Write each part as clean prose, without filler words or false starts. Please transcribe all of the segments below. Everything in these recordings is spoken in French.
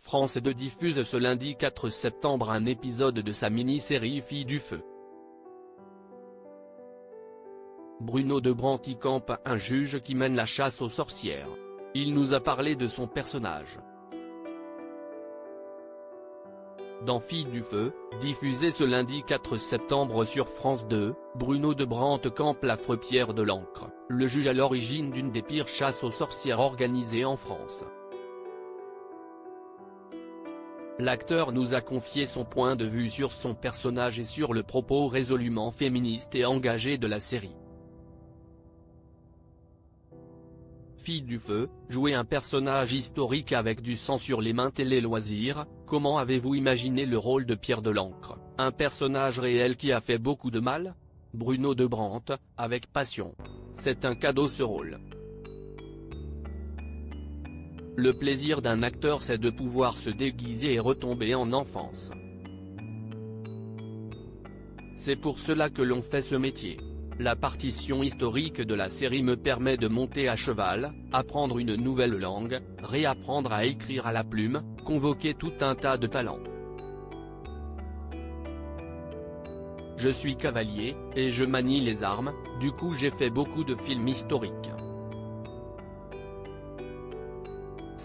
France 2 diffuse ce lundi 4 septembre un épisode de sa mini-série Filles du Feu. Bruno de Brandt y campe un juge qui mène la chasse aux sorcières. Il nous a parlé de son personnage. Dans Filles du Feu, diffusé ce lundi 4 septembre sur France 2, Bruno de Brandt campe l'affreux Pierre de l'Ancre, le juge à l'origine d'une des pires chasses aux sorcières organisées en France. L'acteur nous a confié son point de vue sur son personnage et sur le propos résolument féministe et engagé de la série. Filles du Feu, jouer un personnage historique avec du sang sur les mains télé-loisirs, comment avez-vous imaginé le rôle de Pierre de l'Ancre, un personnage réel qui a fait beaucoup de mal? Bruno de Brandt, avec passion. C'est un cadeau ce rôle. Le plaisir d'un acteur c'est de pouvoir se déguiser et retomber en enfance. C'est pour cela que l'on fait ce métier. La partition historique de la série me permet de monter à cheval, apprendre une nouvelle langue, réapprendre à écrire à la plume, convoquer tout un tas de talents. Je suis cavalier, et je manie les armes, du coup j'ai fait beaucoup de films historiques.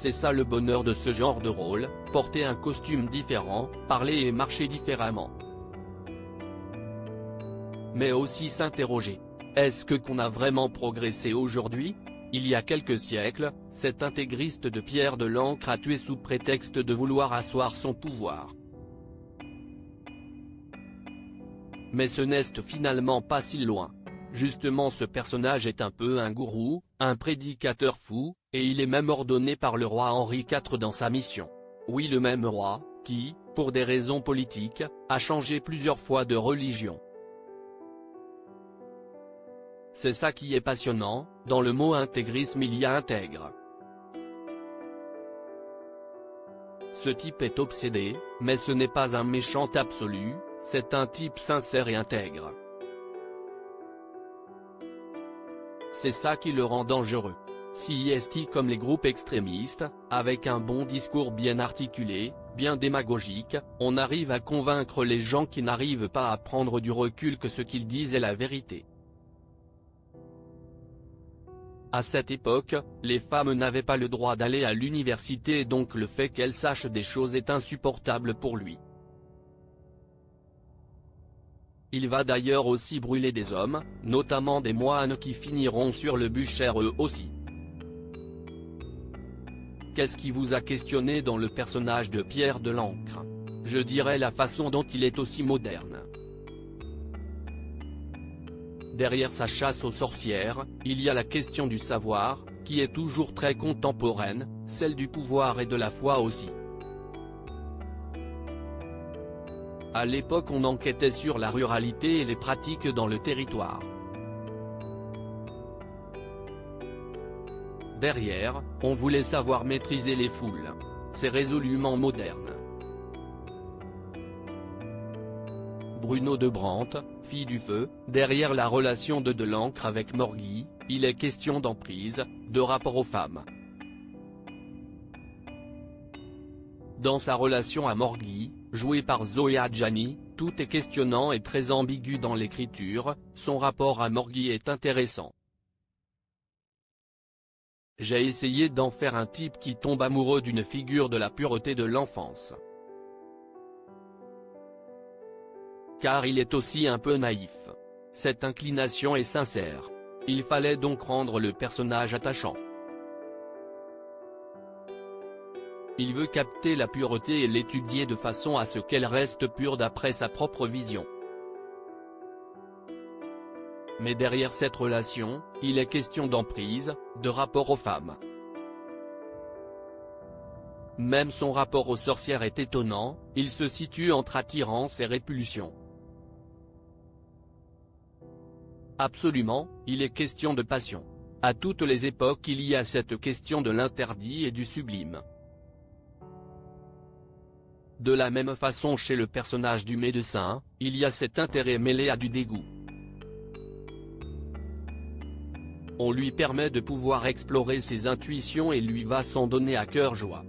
C'est ça le bonheur de ce genre de rôle, porter un costume différent, parler et marcher différemment. Mais aussi s'interroger. Est-ce qu'on a vraiment progressé aujourd'hui? Il y a quelques siècles, cet intégriste de Pierre de l'Ancre a tué sous prétexte de vouloir asseoir son pouvoir. Mais ce n'est finalement pas si loin. Justement ce personnage est un peu un gourou, un prédicateur fou, et il est même ordonné par le roi Henri IV dans sa mission. Oui, le même roi, qui, pour des raisons politiques, a changé plusieurs fois de religion. C'est ça qui est passionnant, dans le mot intégrisme il y a intègre. Ce type est obsédé, mais ce n'est pas un méchant absolu, c'est un type sincère et intègre. C'est ça qui le rend dangereux. Si est comme les groupes extrémistes, avec un bon discours bien articulé, bien démagogique, on arrive à convaincre les gens qui n'arrivent pas à prendre du recul que ce qu'ils disent est la vérité. À cette époque, les femmes n'avaient pas le droit d'aller à l'université et donc le fait qu'elles sachent des choses est insupportable pour lui. Il va d'ailleurs aussi brûler des hommes, notamment des moines qui finiront sur le bûcher eux aussi. Qu'est-ce qui vous a questionné dans le personnage de Pierre de l'Ancre? Je dirais la façon dont il est aussi moderne. Derrière sa chasse aux sorcières, il y a la question du savoir, qui est toujours très contemporaine, celle du pouvoir et de la foi aussi. À l'époque on enquêtait sur la ruralité et les pratiques dans le territoire. Derrière, on voulait savoir maîtriser les foules. C'est résolument moderne. Bruno de Brandt, Filles du Feu, derrière la relation de l'Ancre avec Morgy, il est question d'emprise, de rapport aux femmes. Dans sa relation à Morgy, jouée par Zoé Adjani, tout est questionnant et très ambigu dans l'écriture, son rapport à Morgy est intéressant. J'ai essayé d'en faire un type qui tombe amoureux d'une figure de la pureté de l'enfance. Car il est aussi un peu naïf. Cette inclination est sincère. Il fallait donc rendre le personnage attachant. Il veut capter la pureté et l'étudier de façon à ce qu'elle reste pure d'après sa propre vision. Mais derrière cette relation, il est question d'emprise, de rapport aux femmes. Même son rapport aux sorcières est étonnant, il se situe entre attirance et répulsion. Absolument, il est question de passion. À toutes les époques il y a cette question de l'interdit et du sublime. De la même façon chez le personnage du médecin, il y a cet intérêt mêlé à du dégoût. On lui permet de pouvoir explorer ses intuitions et lui va s'en donner à cœur joie.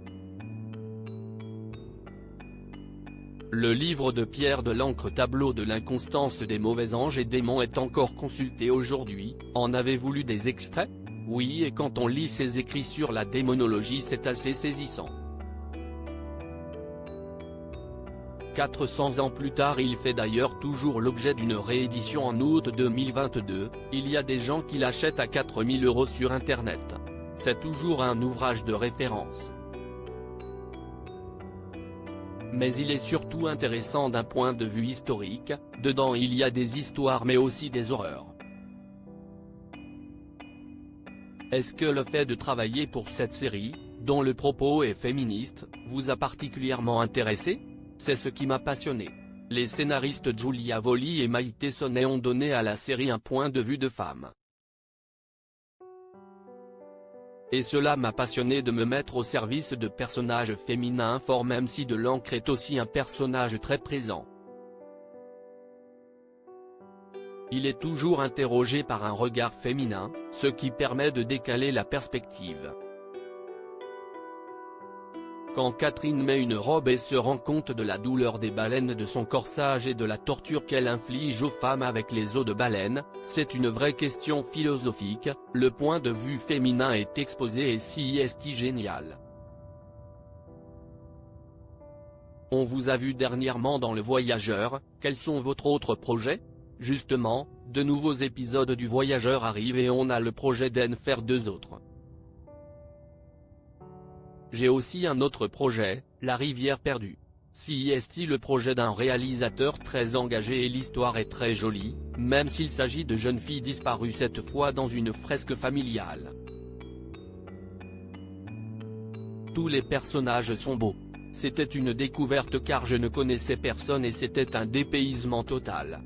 Le livre de Pierre de l'Ancre, tableau de l'inconstance des mauvais anges et démons, est encore consulté aujourd'hui. En avez-vous lu des extraits? Oui, et quand on lit ses écrits sur la démonologie, c'est assez saisissant. 400 ans plus tard, il fait d'ailleurs toujours l'objet d'une réédition en août 2022, il y a des gens qui l'achètent à 4000 € sur internet. C'est toujours un ouvrage de référence. Mais il est surtout intéressant d'un point de vue historique, dedans il y a des histoires mais aussi des horreurs. Est-ce que le fait de travailler pour cette série, dont le propos est féministe, vous a particulièrement intéressé? C'est ce qui m'a passionné. Les scénaristes Giulia Volli et Maïté Sonnet ont donné à la série un point de vue de femme. Et cela m'a passionné de me mettre au service de personnages féminins forts, même si de l'Ancre est aussi un personnage très présent. Il est toujours interrogé par un regard féminin, ce qui permet de décaler la perspective. Quand Catherine met une robe et se rend compte de la douleur des baleines de son corsage et de la torture qu'elle inflige aux femmes avec les os de baleine, c'est une vraie question philosophique. Le point de vue féminin est exposé et c'est génial. On vous a vu dernièrement dans Le Voyageur, quels sont vos autres projets? Justement, de nouveaux épisodes du Voyageur arrivent et on a le projet d'en faire 2 autres. J'ai aussi un autre projet, La Rivière perdue. C'est le projet d'un réalisateur très engagé et l'histoire est très jolie, même s'il s'agit de jeunes filles disparues cette fois dans une fresque familiale. Tous les personnages sont beaux. C'était une découverte car je ne connaissais personne et c'était un dépaysement total.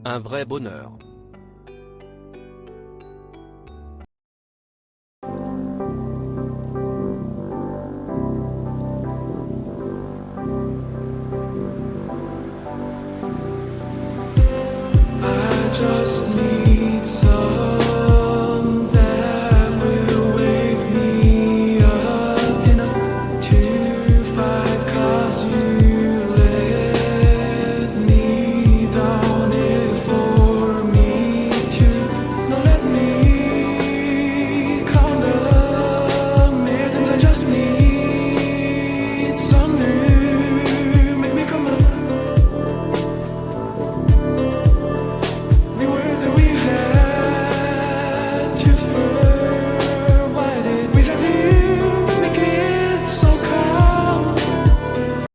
Un vrai bonheur. Just need